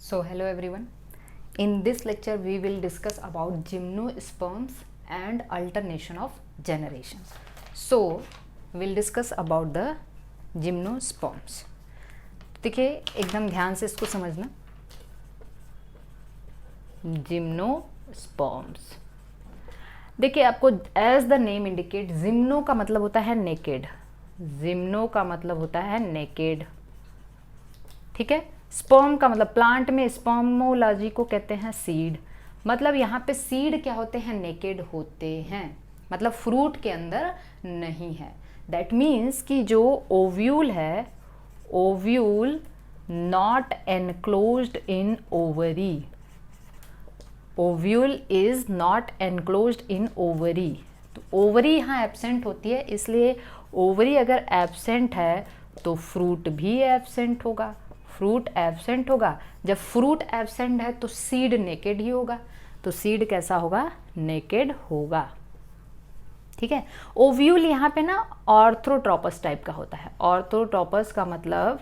So hello everyone. In this lecture we will discuss about gymnosperms and alternation of generation. So we'll discuss about the gymnosperms. देखिए एकदम ध्यान से इसको समझना. Gymnosperms, देखिए आपको as the name indicate, gymno का मतलब होता है नेकेड, जिम्नो का मतलब होता है नेकेड, ठीक है. स्पर्म का मतलब प्लांट में स्पर्मोलॉजी को कहते हैं सीड, मतलब यहाँ पे सीड क्या होते हैं, नेकेड होते हैं, मतलब फ्रूट के अंदर नहीं है. दैट मीन्स कि जो ओव्यूल है, ovule not enclosed in ovary, ovule is not enclosed in ovary. तो ओवरी यहाँ एब्सेंट होती है, इसलिए ओवरी अगर एब्सेंट है तो फ्रूट भी एब्सेंट होगा, फ्रूट एब्सेंट होगा. जब फ्रूट एब्सेंट है तो सीड नेकेड ही होगा, तो सीड कैसा होगा, नेकेड होगा, ठीक है. ओव्यूल यहाँ पे ना ऑर्थोट्रोपस टाइप का होता है. ऑर्थोट्रोपस का मतलब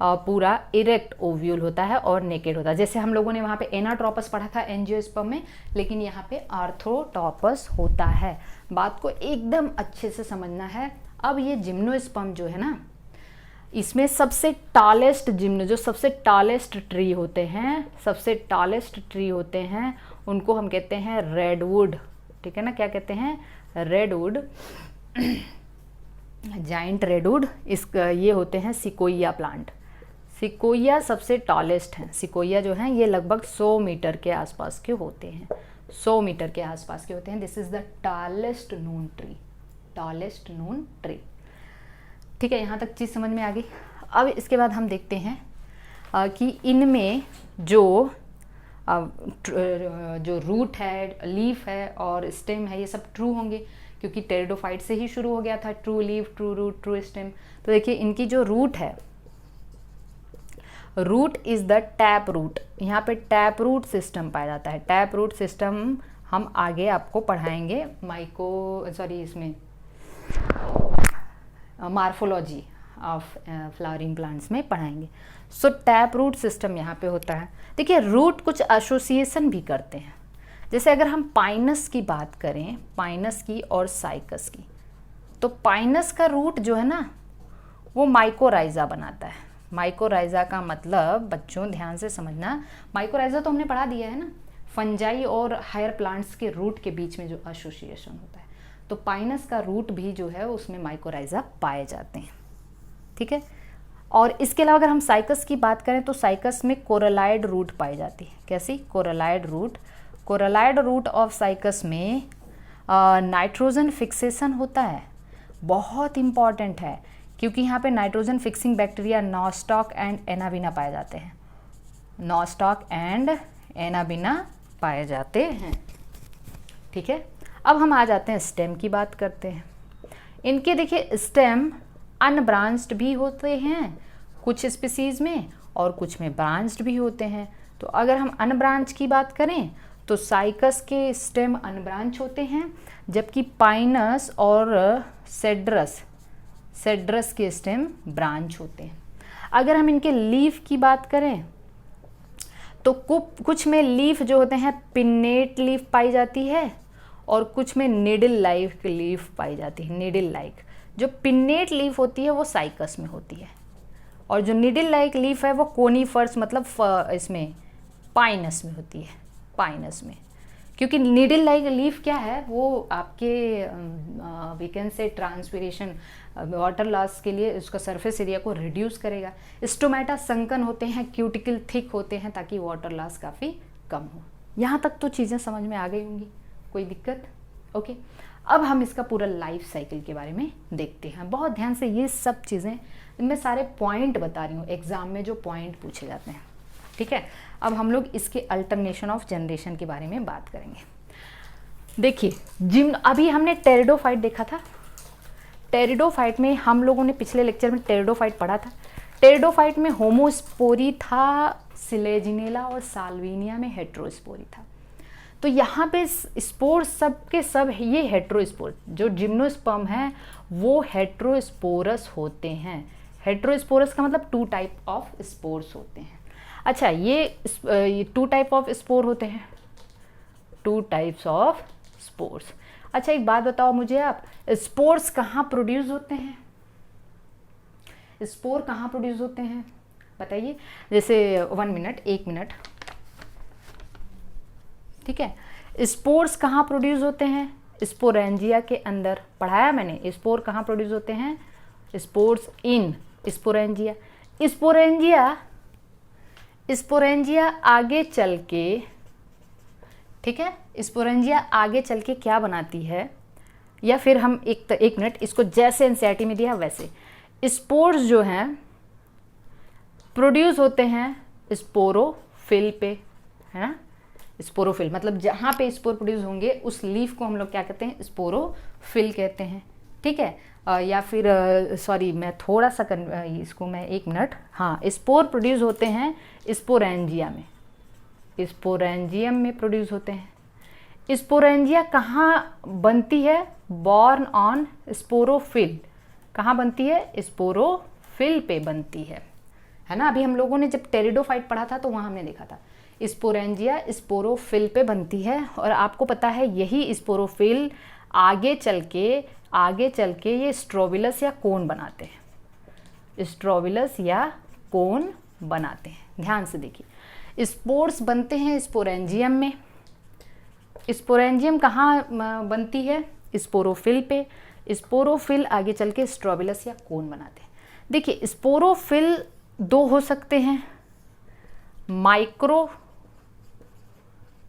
पूरा इरेक्ट ओव्यूल होता है और नेकेड होता है. जैसे हम लोगों ने वहाँ पे एनाट्रोपस पढ़ा था एंजियोस्पर्म में, लेकिन यहाँ पे आर्थ्रोटॉपस होता है. बात को एकदम अच्छे से समझना है. अब ये जिम्नोस्पर्म जो है ना, इसमें सबसे टालेस्ट जिम्नो, जो सबसे टालेस्ट ट्री होते हैं, सबसे टालेस्ट ट्री होते हैं, उनको हम कहते हैं रेडवुड, ठीक है ना. क्या कहते हैं, रेडवुड, जाइंट रेडवुड. ये होते हैं सिकोइया प्लांट. सिकोइया सबसे टॉलेस्ट हैं. सिकोइया जो हैं ये लगभग 100 मीटर के आसपास के होते हैं, 100 मीटर के आसपास के होते हैं. This is the tallest known tree, tallest known tree, ठीक है. यहाँ तक चीज़ समझ में आ गई. अब इसके बाद हम देखते हैं कि इनमें जो रूट है, लीफ है और स्टेम है, ये सब ट्रू होंगे, क्योंकि टेरिडोफाइट से ही शुरू हो गया था. True leaf, true root, true stem. तो देखिए इनकी जो रूट है, root is the tap root. यहाँ पे टैप रूट सिस्टम पाया जाता है. टैप रूट सिस्टम हम आगे आपको पढ़ाएंगे इसमें मार्फोलॉजी ऑफ फ्लावरिंग प्लांट्स में पढ़ाएंगे. सो टैप रूट सिस्टम यहाँ पे होता है. देखिए रूट कुछ एसोसिएशन भी करते हैं. जैसे अगर हम पाइनस की बात करें, पाइनस की और साइकस की, तो पाइनस का रूट जो है ना वो माइकोराइजा बनाता है. माइकोराइजा का मतलब बच्चों ध्यान से समझना, माइकोराइजा तो हमने पढ़ा दिया है ना, फंजाई और हायर प्लांट्स के रूट के बीच में जो एसोसिएशन होता है. तो पाइनस का रूट भी जो है उसमें माइकोराइजा पाए जाते हैं, ठीक है. और इसके अलावा अगर हम साइकस की बात करें तो साइकस में कोरलाइड रूट पाई जाती है. कैसी, coralloid root. Coralloid root of cycas में नाइट्रोजन फिक्सेशन होता है, बहुत इंपॉर्टेंट है, क्योंकि यहाँ पे nitrogen fixing bacteria nostoc and Anabaena पाए जाते हैं. नॉस्टॉक एंड एनाबिना पाए जाते हैं, ठीक है. अब हम आ जाते हैं स्टेम की बात करते हैं. इनके देखिए स्टेम अनब्रांच्ड भी होते हैं कुछ स्पीसीज में, और कुछ में ब्रांच्ड भी होते हैं. तो अगर हम अनब्रांच की बात करें तो साइकस के स्टेम अनब्रांच होते हैं, जबकि पाइनस और सेड्रस के स्टेम ब्रांच होते हैं. अगर हम इनके लीफ की बात करें तो कुछ में लीफ जो होते हैं पिन्नेट लीफ पाई जाती है, और कुछ में निडल लाइक लीफ पाई जाती है. निडल लाइक, जो पिन्नेट लीफ होती है वो साइकस में होती है, और जो निडल लाइक लीफ है वो कोनीफर्स मतलब इसमें पाइनस में होती है, पाइनस में. क्योंकि निडल लाइक लीफ क्या है, वो आपके we can say transpiration, water loss के लिए उसका सरफेस एरिया को रिड्यूस करेगा. स्टोमेटा संकन होते हैं, क्यूटिकल थिक होते हैं, ताकि वाटर लॉस काफ़ी कम हो. यहाँ तक तो चीज़ें समझ में आ गई होंगी, कोई दिक्कत, ओके. अब हम इसका पूरा लाइफ साइकिल के बारे में देखते हैं. बहुत ध्यान से ये सब चीज़ें, इनमें सारे पॉइंट बता रही हूँ, एग्जाम में जो पॉइंट पूछे जाते हैं, ठीक है. अब हम लोग इसके अल्टरनेशन ऑफ जनरेशन के बारे में बात करेंगे. देखिए अभी हमने टेरिडोफाइट देखा था. टेरिडोफाइट में हम लोगों ने पिछले लेक्चर में टेरिडोफाइट पढ़ा था. टेरिडोफाइट में होमोस्पोरी था, सिलेजिनेला और साल्विनिया में हेट्रोस्पोरी था. तो यहाँ पे स्पोर सब के सब ये हेट्रोस्पोर, जो जिम्नोस्पर्म है वो हेट्रोस्पोरस होते हैं. हेट्रोस्पोरस का मतलब 2 टाइप ऑफ स्पोर्स होते हैं. अच्छा, ये 2 टाइप ऑफ स्पोर होते हैं, 2 टाइप्स ऑफ स्पोर्स। अच्छा एक बात बताओ मुझे आप, स्पोर्स कहाँ प्रोड्यूस होते हैं, स्पोर कहाँ प्रोड्यूस होते हैं बताइए। जैसे 1 मिनट, 1 मिनट, ठीक है। स्पोर्स कहाँ प्रोड्यूस होते हैं, स्पोरेंजिया के अंदर, पढ़ाया मैंने। स्पोर कहाँ प्रोड्यूस होते हैं, स्पोर्स इन स्पोरेंजिया। स्पोरेंजिया आगे चल के, ठीक है, स्पोरेंजिया आगे चल के क्या बनाती है, या फिर हम एक मिनट इसको जैसे एनसीईआरटी में दिया वैसे, स्पोर्स जो हैं प्रोड्यूस होते हैं स्पोरोफिल पे, है ना। स्पोरोफिल मतलब जहाँ पे स्पोर प्रोड्यूस होंगे उस लीफ को हम लोग क्या कहते हैं, स्पोरोफिल कहते हैं, ठीक है। या फिर सॉरी मैं थोड़ा सा इसको मैं 1 मिनट, हाँ, स्पोर प्रोड्यूस होते हैं स्पोरेंजिया में, स्पोरेंजियम में प्रोड्यूस होते हैं। स्पोरेंजिया कहाँ बनती है, बॉर्न ऑन स्पोरोफिल, कहाँ बनती है, स्पोरोफिल पे बनती है ना। अभी हम लोगों ने जब टेरिडोफाइट पढ़ा था तो वहाँ हमने देखा था स्पोरेंजिया स्पोरोफिल पे बनती है। और आपको पता है यही स्पोरोफिल आगे चल के ये स्ट्रोबिलस या कोन बनाते हैं, स्ट्रोबिलस या कोन बनाते हैं। ध्यान से देखिए, स्पोर्स बनते हैं स्पोरेंजियम में, स्पोरेंजियम कहाँ बनती है, स्पोरोफिल पे, स्पोरोफिल आगे चल के स्ट्रोबिलस या कोन बनाते हैं। देखिए स्पोरोफिल 2 हो सकते हैं, माइक्रो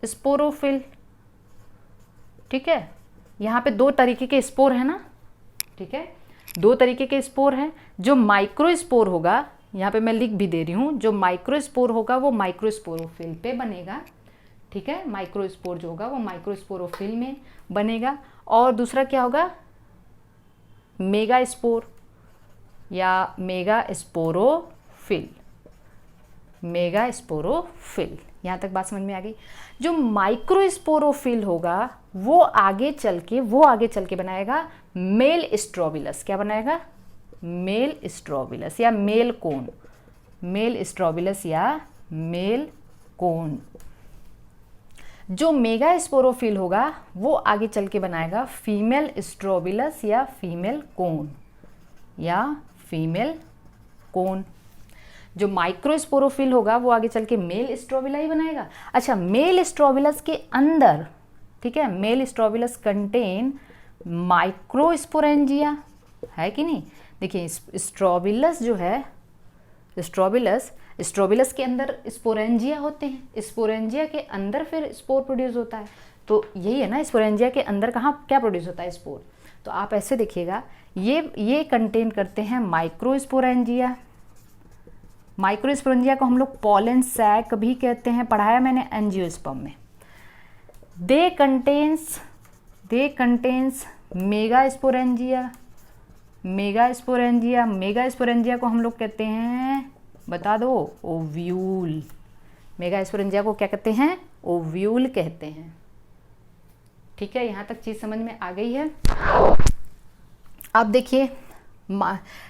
स्पोरोफिल, ठीक है। यहाँ पे 2 तरीके के स्पोर है ना, ठीक है, 2 तरीके के स्पोर हैं। जो माइक्रो स्पोर होगा, यहाँ पे मैं लिख भी दे रही हूँ, जो माइक्रो स्पोर होगा वो माइक्रो स्पोरोफिल पे बनेगा, ठीक है। माइक्रो स्पोर जो होगा वो माइक्रो स्पोरोफिल में बनेगा। और दूसरा क्या होगा, मेगा स्पोर या मेगा स्पोरोफिल, मेगा स्पोरोफिल। यहाँ तक बात समझ में आ गई। जो माइक्रो स्पोरोफिल होगा वो आगे चल के बनाएगा मेल स्ट्रोबिलस। क्या बनाएगा, मेल स्ट्रोबिलस या मेल कोन, मेल स्ट्रोबिलस या मेल कोन। जो मेगा स्पोरोफिल होगा वो आगे चल के बनाएगा फीमेल स्ट्रोबिलस या फीमेल कोन, या फीमेल कोन। जो माइक्रो स्पोरोफिल होगा वो आगे चल के मेल स्ट्रोबिला ही बनाएगा। अच्छा, मेल स्ट्रोबिलस के अंदर, ठीक है, male strobilus contain microsporangia, है कि नहीं। देखिए स्ट्रोबिलस जो है, स्ट्रोबिलस के अंदर स्पोरेंजिया होते हैं, स्पोरेंजिया के अंदर फिर स्पोर प्रोड्यूस होता है। तो यही है ना, स्पोरेंजिया के अंदर कहाँ क्या प्रोड्यूस होता है, स्पोर। तो आप ऐसे देखिएगा, ये कंटेन करते हैं माइक्रो स्पोरेंजिया। माइक्रो स्पोरेंजिया को हम लोग पॉलन सैक भी कहते हैं, पढ़ाया मैंने एंजियोस्पर्म में। They contains megasporangia, megasporangia को हम लोग कहते हैं, बता दो, ओव्यूल। मेगा स्पोरेंजिया को क्या कहते हैं, ओव्यूल कहते हैं, ठीक है। यहाँ तक चीज समझ में आ गई है। अब देखिए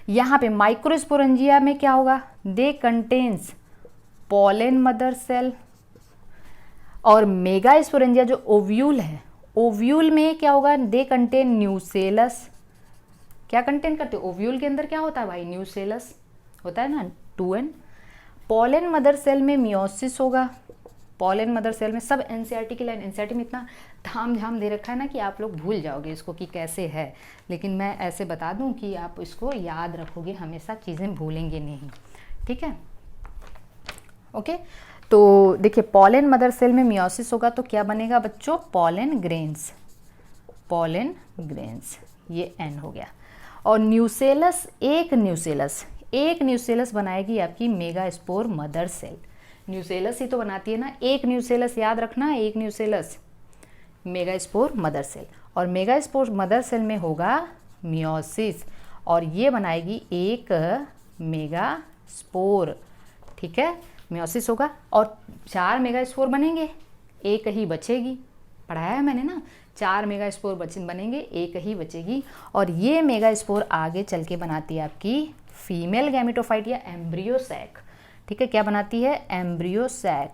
यहाँ पे माइक्रोस्पोरेंजिया में क्या होगा, दे कंटेन्स पॉलन मदर सेल। और मेगा स्पोरेंजिया जो ओव्यूल है, ओव्यूल में क्या होगा, दे कंटेन न्यूसेलस। क्या कंटेन करते हैं, ओव्यूल के अंदर क्या होता है भाई, न्यूसेलस होता है ना, 2n। पॉलन मदर सेल में मियोसिस होगा। पॉलन मदर सेल में, सब एनसीईआरटी की लाइन, एनसीईआरटी में इतना धाम झाम दे रखा है ना कि आप लोग भूल जाओगे इसको कि कैसे है, लेकिन मैं ऐसे बता दूं कि आप इसको याद रखोगे हमेशा, चीज़ें भूलेंगे नहीं, ठीक है, ओके। तो देखिए पॉलन मदर सेल में मियोसिस होगा तो क्या बनेगा बच्चों, पॉलन ग्रेन्स, पॉलन ग्रेन्स, ये n हो गया। और न्यूसेलस, एक न्यूसेलस बनाएगी आपकी megaspore mother cell. Nucellus ही तो बनाती है ना, एक न्यूसेलस याद रखना, एक nucellus megaspore mother cell. और मेगा स्पोर मदर सेल में होगा मियोसिस और ये बनाएगी एक मेगा स्पोर, ठीक है, मियोसिस होगा और 4 मेगा स्पोर बनेंगे, एक ही बचेगी, पढ़ाया है मैंने ना, 4 मेगा स्पोर बनेंगे, एक ही बचेगी। और ये मेगा स्पोर आगे चल के बनाती है आपकी फीमेल गैमेटोफाइट या एम्ब्रियो सैक, ठीक है, क्या बनाती है, एम्ब्रियो सैक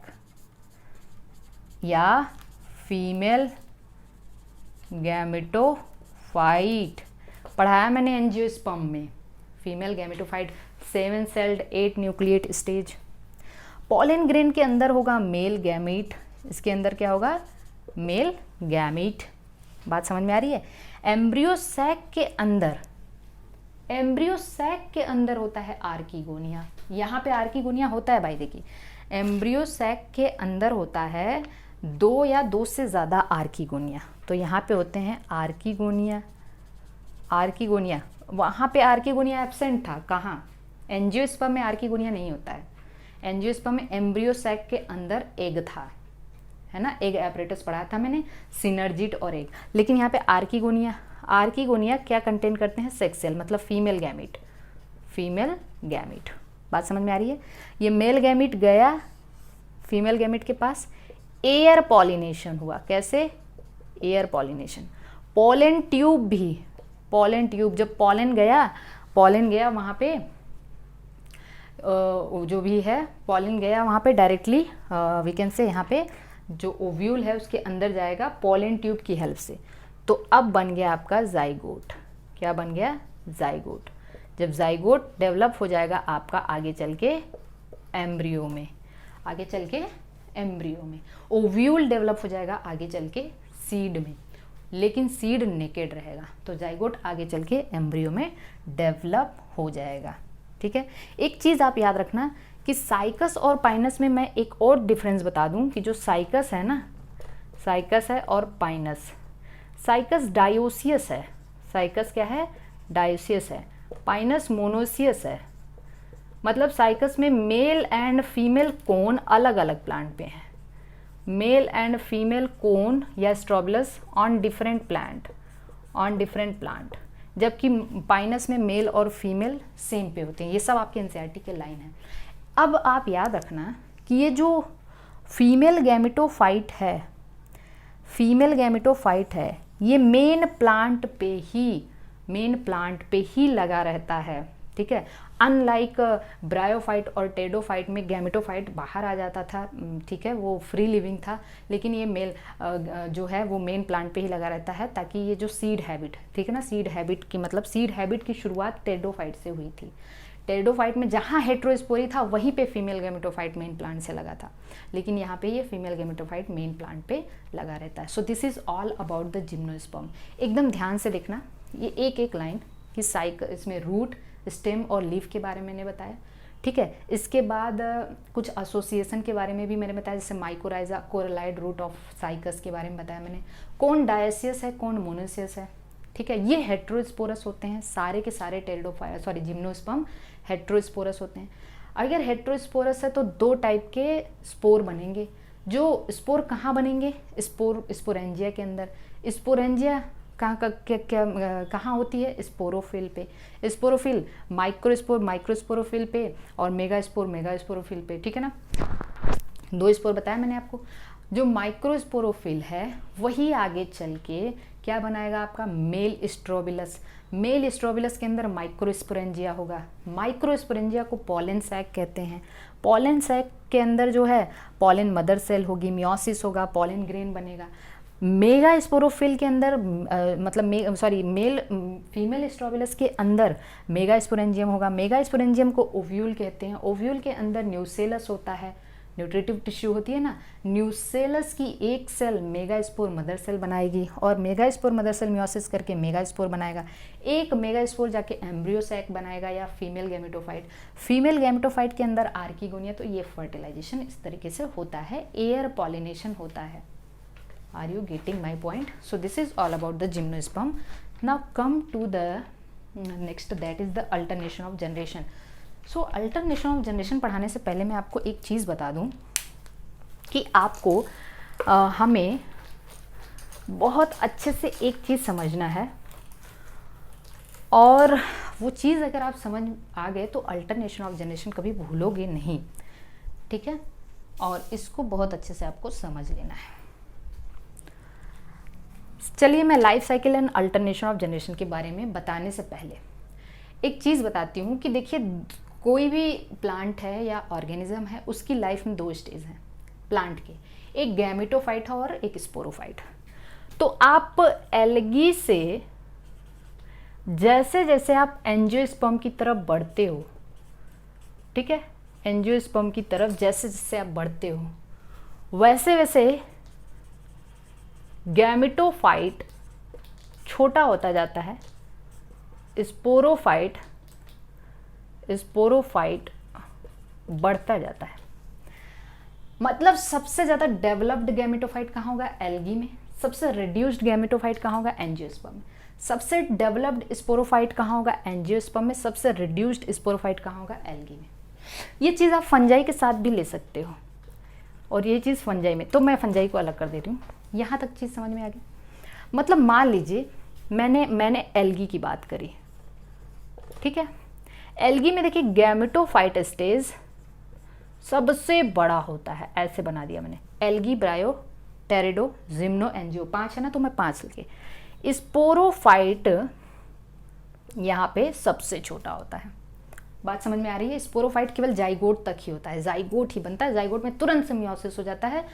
या फीमेल गैमेटोफाइट। पढ़ाया मैंने एंजियोस्पर्म में, female gametophyte 7 sailed 8 nucleate stage. Pollen grain के अंदर होगा मेल गैमीट, इसके अंदर क्या होगा, मेल गैमीट। बात समझ में आ रही है। एम्ब्रियो सैक के अंदर होता है आर्किगोनिया। यहाँ पे आर्किगोनिया होता है भाई, देखिए एम्ब्रियो सैक के अंदर होता है 2 या 2 से ज़्यादा आर्किगोनिया। तो यहाँ पे होते हैं आर्किगोनिया। वहाँ पे आर्किगोनिया एब्सेंट था, कहाँ, एंजियोस्पर्म में आर्किगोनिया नहीं होता है। एंजियोस्पर्म में एम्ब्रियो सैक के अंदर एग था, है ना, एग एपरेटस पढ़ाया था मैंने, सिनर्जिड और एग। लेकिन यहाँ पे आर्किगोनिया क्या कंटेन करते हैं, सेक्स सेल, मतलब फीमेल गैमीट। बात समझ में आ रही है। ये मेल गैमीट गया फीमेल गैमीट के पास, एयर पॉलिनेशन हुआ। कैसे, एयर पॉलिनेशन। पोलन ट्यूब, जब पोलन गया वहाँ पे जो भी है पोलन गया वहाँ पे डायरेक्टली वी कैन से यहाँ पे जो ओव्यूल है उसके अंदर जाएगा पोलन ट्यूब की हेल्प से। तो अब बन गया आपका जाइगोट। क्या बन गया, जाइगोट। जब जाइगोट डेवलप हो जाएगा आपका आगे चल के एम्ब्रियो में, ओव्यूल डेवलप हो जाएगा आगे चल के सीड में, लेकिन सीड नेकेड रहेगा। तो जाइगोट आगे चल के एम्ब्रियो में डेवलप हो जाएगा। ठीक है, एक चीज़ आप याद रखना कि साइकस और पाइनस में मैं एक और डिफरेंस बता दूं कि जो साइकस है ना, साइकस है और पाइनस, साइकस डायोसियस है, साइकस क्या है, डायोसियस है, पाइनस मोनोसियस है। मतलब साइकस में मेल एंड फीमेल कोन अलग अलग प्लांट पे हैं, मेल एंड फीमेल कोन या स्ट्रोबुलस ऑन डिफरेंट प्लांट, जबकि पाइनस में मेल और फीमेल सेम पे होते हैं। ये सब आपके एनसीईआरटी के लाइन है। अब आप याद रखना कि ये जो फीमेल गैमेटोफाइट है ये मेन प्लांट पे ही लगा रहता है। ठीक है, अनलाइक ब्रायोफाइट और टेडोफाइट में गैमेटोफाइट बाहर आ जाता था, ठीक है, वो फ्री लिविंग था, लेकिन ये मेल जो है वो मेन प्लांट पे ही लगा रहता है, ताकि ये जो सीड हैबिट, ठीक है ना, सीड हैबिट की शुरुआत टेडोफाइट से हुई थी। टेडोफाइट में जहाँ हेट्रोस्पोरी था वहीं पे फीमेल गैमेटोफाइट मेन प्लांट से लगा था, लेकिन यहाँ पे ये फीमेल गैमेटोफाइट मेन प्लांट पे लगा रहता है। सो this is all about the gymnosperm. एकदम ध्यान से देखना ये एक लाइन कि इसमें रूट, स्टेम और लीफ के बारे में मैंने बताया। ठीक है, इसके बाद कुछ एसोसिएशन के बारे में भी मैंने बताया, जैसे mycorrhiza coralloid root of cycas के बारे में बताया मैंने, कौन डायसियस है कौन मोनोसियस है। ठीक है, ये हेट्रोस्पोरस होते हैं, सारे के सारे जिम्नोस्पर्म हेट्रोस्पोरस होते हैं। अगर हेट्रोस्पोरस है तो 2 टाइप के स्पोर बनेंगे। जो स्पोर कहाँ बनेंगे, स्पोरेंजिया के अंदर। स्पोरेंजिया कहाँ होती है, स्पोरोफिल पे। स्पोरोफिल माइक्रोस्पोरोफिल पे और मेगास्पोरोफिल पे। ठीक है ना, 2 स्पोर बताया मैंने आपको। जो माइक्रोस्पोरोफिल है वही आगे चल के क्या बनाएगा आपका मेल स्ट्रोबिलस। मेल स्ट्रोबिलस के अंदर माइक्रोस्पोरेंजिया होगा। माइक्रोस्पोरेंजिया को पॉलन सैक कहते हैं। पॉलन सैक के अंदर जो है पॉलन मदर सेल होगी, मियोसिस होगा, पॉलन ग्रेन बनेगा। मेगा स्पोरोफिल के अंदर मेल फीमेल स्ट्रोबिलस के अंदर मेगा स्पोरेंजियम होगा। मेगा स्पोरेंजियम को ओव्यूल कहते हैं। ओव्यूल के अंदर न्यूसेलस होता है, न्यूट्रिटिव टिश्यू होती है ना, न्यूसेलस की एक सेल मेगास्पोर मदर सेल बनाएगी और मेगास्पोर मदर सेल मियोसिस करके मेगास्पोर बनाएगा। एक मेगास्पोर जाके एम्ब्रियो सैक बनाएगा या फीमेल गैमेटोफाइट। फीमेल गैमेटोफाइट के अंदर आर्किगोनिया। तो ये फर्टिलाइजेशन इस तरीके से होता है, एयर पॉलिनेशन होता है। Are you getting my point? So this is all about the gymnosperm. Now come to the next, that is the alternation of generation. So alternation of generation पढ़ाने से पहले मैं आपको एक चीज़ बता दूं कि आपको हमें बहुत अच्छे से एक चीज़ समझना है, और वो चीज़ अगर आप समझ आ गए तो अल्टरनेशन ऑफ जनरेशन कभी भूलोगे नहीं। ठीक है, और इसको बहुत अच्छे से आपको समझ लेना है। चलिए मैं life cycle and alternation of generation के बारे में बताने से पहले एक चीज़ बताती हूँ कि देखिए कोई भी प्लांट है या ऑर्गेनिज्म है, उसकी लाइफ में 2 स्टेज हैं प्लांट के, एक गैमेटोफाइट है और एक स्पोरोफाइट। तो आप एल्गी से जैसे जैसे आप एंजियोस्पर्म की तरफ बढ़ते हो, ठीक है, एंजियोस्पर्म की तरफ जैसे जैसे आप बढ़ते हो वैसे वैसे गैमेटोफाइट छोटा होता जाता है, स्पोरोफाइट बढ़ता जाता है। मतलब सबसे ज़्यादा डेवलप्ड गैमेटोफाइट कहाँ होगा? एल्गी में। सबसे रिड्यूस्ड गैमेटोफाइट कहाँ होगा? एंजियोस्पर्म में। सबसे डेवलप्ड स्पोरोफाइट कहाँ होगा? एंजियोस्पर्म में। सबसे रिड्यूस्ड स्पोरोफाइट कहाँ होगा? एल्गी में। ये चीज़ आप फंजाई के साथ भी ले सकते हो, और ये चीज़ फंजाई में, तो मैं फंजाई को अलग कर दे रही हूँ। यहाँ तक चीज़ समझ में आ गई? मतलब मान लीजिए मैंने एल्गी की बात करी, ठीक है। एल्गी में देखिए गैमेटोफाइट स्टेज सबसे बड़ा होता है, ऐसे बना दिया मैंने। एल्गी, ब्रायो, टेरिडो, जिम्नो, एंजियो, 5 है ना, तो मैं 5 लिखे। स्पोरोफाइट यहाँ पे सबसे छोटा होता है। बात समझ में आ रही है? स्पोरोफाइट केवल जाइगोट तक ही होता है, जाइगोट ही बनता है, जाइगोट में तुरंत से मियोसिस हो जाता है,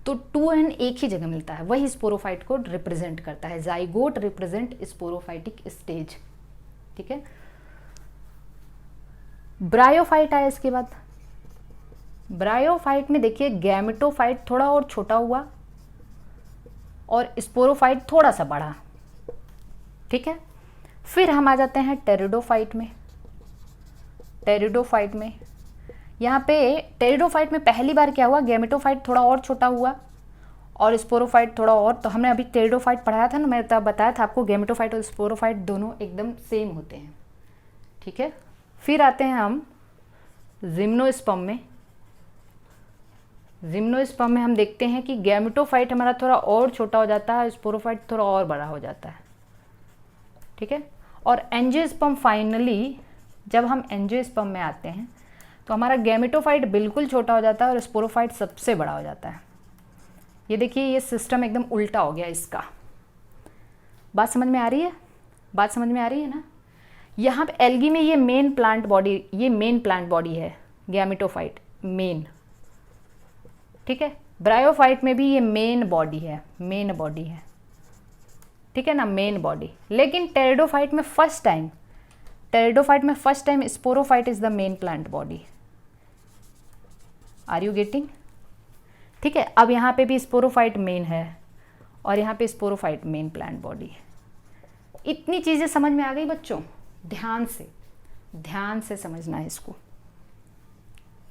तो 2n एक ही जगह मिलता है, वही स्पोरोफाइट को रिप्रेजेंट करता है। जाइगोट रिप्रेजेंट स्पोरोफाइटिक स्टेज, ठीक है। ब्रायोफाइट आया इसके बाद। ब्रायोफाइट में देखिए गैमेटोफाइट थोड़ा और छोटा हुआ और स्पोरोफाइट थोड़ा सा बड़ा, ठीक है। फिर हम आ जाते हैं टेरिडोफाइट में। टेरिडोफाइट में यहाँ पे टेरिडोफाइट में पहली बार क्या हुआ? गैमेटोफाइट थोड़ा और छोटा हुआ और स्पोरोफाइट थोड़ा और, तो हमने अभी टेरिडोफाइट पढ़ाया था ना, मैं तब बताया था आपको गैमेटोफाइट और स्पोरोफाइट दोनों एकदम सेम होते हैं, ठीक है। फिर आते हैं हम जिम्नोस्पर्म में। जिम्नोस्पर्म में हम देखते हैं कि गैमेटोफाइट हमारा थोड़ा और छोटा हो जाता है, स्पोरोफाइट थोड़ा और बड़ा हो जाता है, ठीक है। और एंजियोस्पर्म फाइनली जब हम एंजियोस्पर्म में आते हैं तो हमारा गैमेटोफाइट बिल्कुल छोटा हो जाता है और स्पोरोफाइट सबसे बड़ा हो जाता है। ये देखिए ये सिस्टम एकदम उल्टा हो गया इसका। बात समझ में आ रही है? बात समझ में आ रही है ना? यहाँ पे एल्गी में ये मेन प्लांट बॉडी है गैमेटोफाइट, मेन, ठीक है। ब्रायोफाइट में भी ये मेन बॉडी है, ठीक है ना, मेन बॉडी। लेकिन टेरिडोफाइट में first time sporophyte is the main plant body. Are you getting? ठीक है। अब यहाँ पे भी स्पोरोफाइट मेन है और यहाँ पे स्पोरोफाइट मेन प्लांट बॉडी है। इतनी चीजें समझ में आ गई बच्चों? ध्यान से समझना है इसको,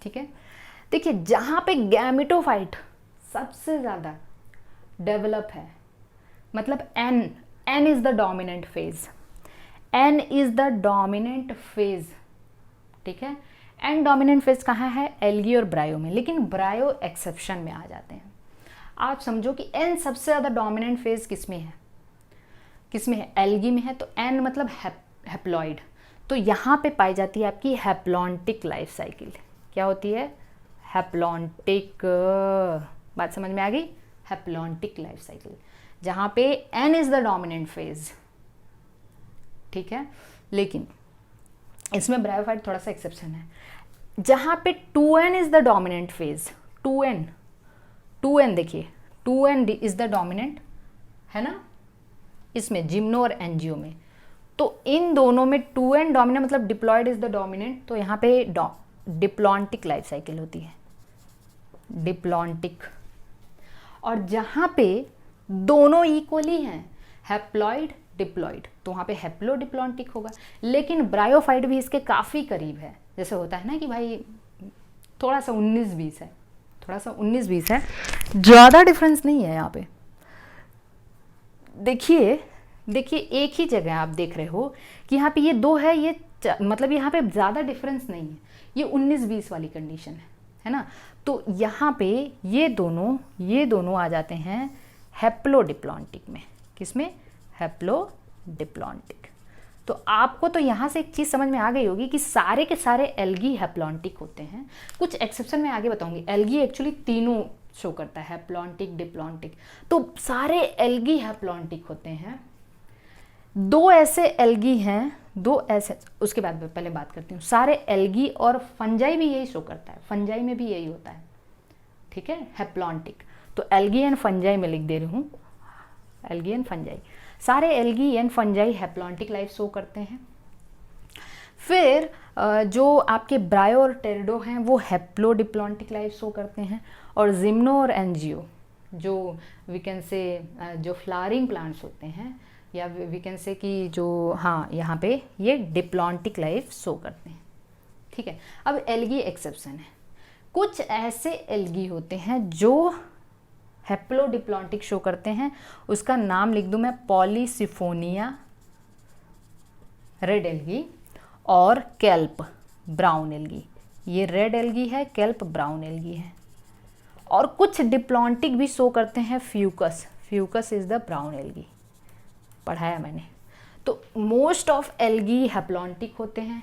ठीक है। देखिए जहाँ पे गैमेटोफाइट सबसे ज़्यादा डेवलप है, मतलब N is the dominant phase, ठीक है। एन डोमिनेंट फेज कहाँ है? एल्गी और ब्रायो में, लेकिन ब्रायो एक्सेप्शन में आ जाते हैं। आप समझो कि एन सबसे ज़्यादा डोमिनेंट फेज किसमें है? एल्गी में है। तो एन मतलब हैप्लॉइड, तो यहाँ पे पाई जाती है आपकी हैप्लॉन्टिक लाइफ साइकिल। क्या होती है? हैप्लॉन्टिक। बात समझ में आ गई? हैप्लॉन्टिक लाइफ साइकिल, जहाँ पे N is the dominant phase, ठीक है। लेकिन इसमें ब्रायोफाइट थोड़ा सा एक्सेप्शन है, जहाँ पे 2n is the dominant phase. 2n देखिए 2n इज द डोमिनेंट है ना, इसमें जिम्नो और एंजियो में। तो इन दोनों में 2n डोमिनेंट मतलब डिप्लॉयड इज द डोमिनेंट, तो यहाँ पे डिप्लॉन्टिक लाइफ साइकिल होती है, डिप्लॉन्टिक। और जहाँ पे दोनों इक्वली हैं, हैप्लॉइड डिप्लॉइड, तो वहाँ पे हैप्लो डिप्लॉन्टिक होगा। लेकिन ब्रायोफाइट भी इसके काफ़ी करीब है, जैसे होता है ना कि भाई थोड़ा सा 19-20 है, ज़्यादा डिफरेंस नहीं है यहाँ पे। देखिए एक ही जगह आप देख रहे हो कि यहाँ पे ये 2 है, ये मतलब यहाँ पे ज़्यादा डिफरेंस नहीं है, ये 19-20 वाली कंडीशन है ना। तो यहाँ पे ये दोनों आ जाते हैं हैप्लोडिप्लॉन्टिक में। किसमें? हैप्लोडिप्लॉन्टिक। तो आपको तो यहाँ से एक चीज़ समझ में आ गई होगी कि सारे के सारे एल्गी हैप्लॉन्टिक होते हैं। कुछ एक्सेप्शन में आगे बताऊंगी। एल्गी एक्चुअली तीनों शो करता है, हैप्लॉन्टिक, डिप्लॉन्टिक, तो सारे एल्गी हैप्लॉन्टिक होते हैं। दो ऐसे एल्गी हैं, दो ऐसे, उसके बाद पहले बात करती हूँ। सारे एल्गी और फंजाई भी यही शो करता है, फंजाई में भी यही होता है, ठीक है, हैप्लॉन्टिक। तो एल्गी एंड फंजाई में लिख दे रही हूँ, एल्गी एंड फंजाई, सारे algae and fungi haplontic life show करते हैं। फिर जो आपके ब्रायो और टेरिडो हैं वो हैप्लोडिप्लॉन्टिक लाइफ शो करते हैं। और जिम्नो और एंजियो जो वी कैन से जो फ्लावरिंग प्लांट्स होते हैं, या वी कैन से कि जो, हाँ, यहाँ पे ये डिप्लॉन्टिक लाइफ शो करते हैं, ठीक है। अब एल्गी एक्सेप्शन है, कुछ ऐसे एल्गी होते हैं जो हैप्लोडिप्लॉन्टिक शो करते हैं, उसका नाम लिख दूं मैं, पॉलीसिफोनिया रेड एल्गी और केल्प ब्राउन एल्गी। ये रेड एल्गी है, केल्प ब्राउन एल्गी है। और कुछ डिप्लॉन्टिक भी शो करते हैं, Fucus, Fucus is the brown algae, पढ़ाया मैंने। तो मोस्ट ऑफ एल्गी हैप्लॉन्टिक होते हैं,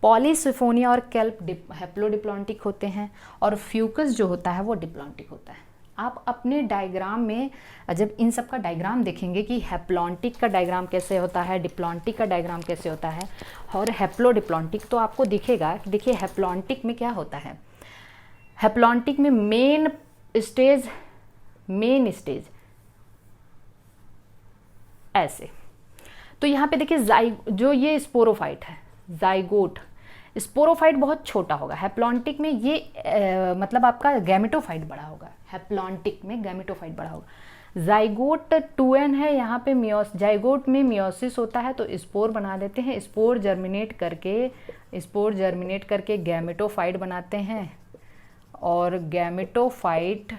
पॉलीसिफोनिया और केल्प हैप्लोडिप्लॉन्टिक होते हैं, और फ्यूकस जो होता है वो डिप्लॉन्टिक होता है। आप अपने डायग्राम में जब इन सब का डायग्राम देखेंगे कि हैप्लॉन्टिक का डायग्राम कैसे होता है, डिप्लॉन्टिक का डायग्राम कैसे होता है और हैप्लोडिप्लॉन्टिक, तो आपको दिखेगा कि देखिए हैप्लॉन्टिक में क्या होता है। हैप्लॉन्टिक में मेन स्टेज ऐसे, तो यहाँ पे देखिए जो ये स्पोरोफाइट है, जाइगोट, स्पोरोफाइट बहुत छोटा होगा। हैप्लॉन्टिक में ये मतलब आपका गैमेटोफाइट बड़ा होगा, हैप्लॉन्टिक में गैमेटोफाइट बड़ा होगा। जाइगोट 2n है, यहाँ पे जाइगोट में मियोसिस होता है, तो स्पोर बना देते हैं, स्पोर जर्मिनेट करके गैमेटोफाइट बनाते हैं, और गैमेटोफाइट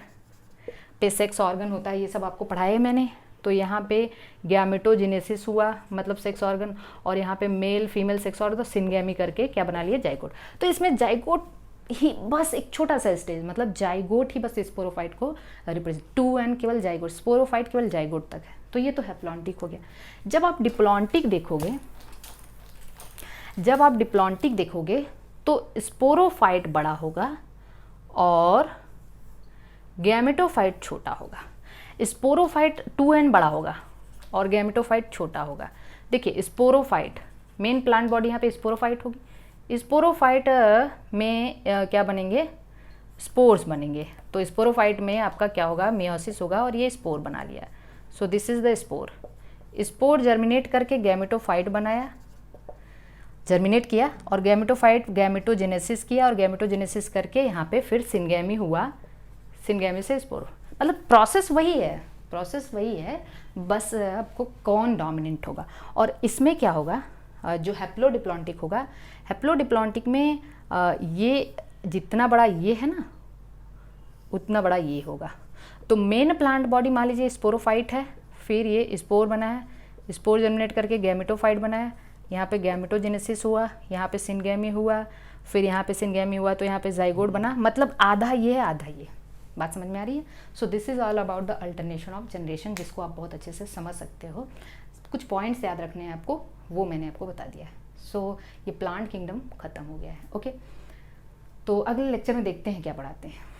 पे सेक्स ऑर्गन होता है, ये सब आपको पढ़ाया है मैंने। तो यहाँ पे गैमेटोजेनेसिस हुआ, मतलब सेक्स ऑर्गन, और यहाँ पे मेल फीमेल सेक्स ऑर्गन, तो सिनगैमी करके क्या बना लिया, जाइगोट। तो इसमें जाइगोट ही बस एक छोटा सा स्टेज, मतलब जाइगोट ही बस स्पोरोफाइट को रिप्रेजेंट, 2n केवल जाइगोट, स्पोरोफाइट केवल जाइगोट तक है। तो ये तो हैप्लॉन्टिक हो गया। जब आप डिप्लॉन्टिक देखोगे तो स्पोरोफाइट बड़ा होगा और गैमेटोफाइट छोटा होगा। स्पोरोफाइट 2n बड़ा होगा और गैमेटोफाइट छोटा होगा। देखिए स्पोरोफाइट, मेन प्लांट बॉडी यहाँ पे स्पोरोफाइट होगी, स्पोरोफाइट में क्या बनेंगे, स्पोर्स बनेंगे। तो स्पोरोफाइट में आपका क्या होगा, मियोसिस होगा और ये स्पोर बना लिया। सो this is the spore. Spore germinate करके गैमेटोफाइट बनाया, जर्मिनेट किया, और गैमेटोफाइट गैमेटोजेनेसिस किया, और गैमेटोजेनेसिस करके यहाँ पे फिर सिनगैमी हुआ, सिनगैमी से स्पोर। मतलब प्रोसेस वही है, बस आपको कौन डोमिनेंट होगा। और इसमें क्या होगा, जो हैप्लोडिप्लॉन्टिक होगा, हैप्लोडिप्लॉन्टिक में ये जितना बड़ा ये है ना, उतना बड़ा ये होगा। तो मेन प्लांट बॉडी मान लीजिए स्पोरोफाइट है, फिर ये स्पोर बनाया, स्पोर जर्मिनेट करके गैमेटोफाइट बनाया, यहाँ पे गैमेटोजेनेसिस हुआ, यहाँ पे सिनगैमी हुआ, फिर यहाँ पे सिनगैमी हुआ, तो यहाँ पे जाइगोट बना। मतलब आधा ये आधा ये, बात समझ में आ रही है। सो this is all about the alternation of generation, जिसको आप बहुत अच्छे से समझ सकते हो। कुछ पॉइंट्स याद रखने हैं आपको, वो मैंने आपको बता दिया है। सो ये प्लांट किंगडम खत्म हो गया है। ओके, तो अगले लेक्चर में देखते हैं क्या पढ़ाते हैं।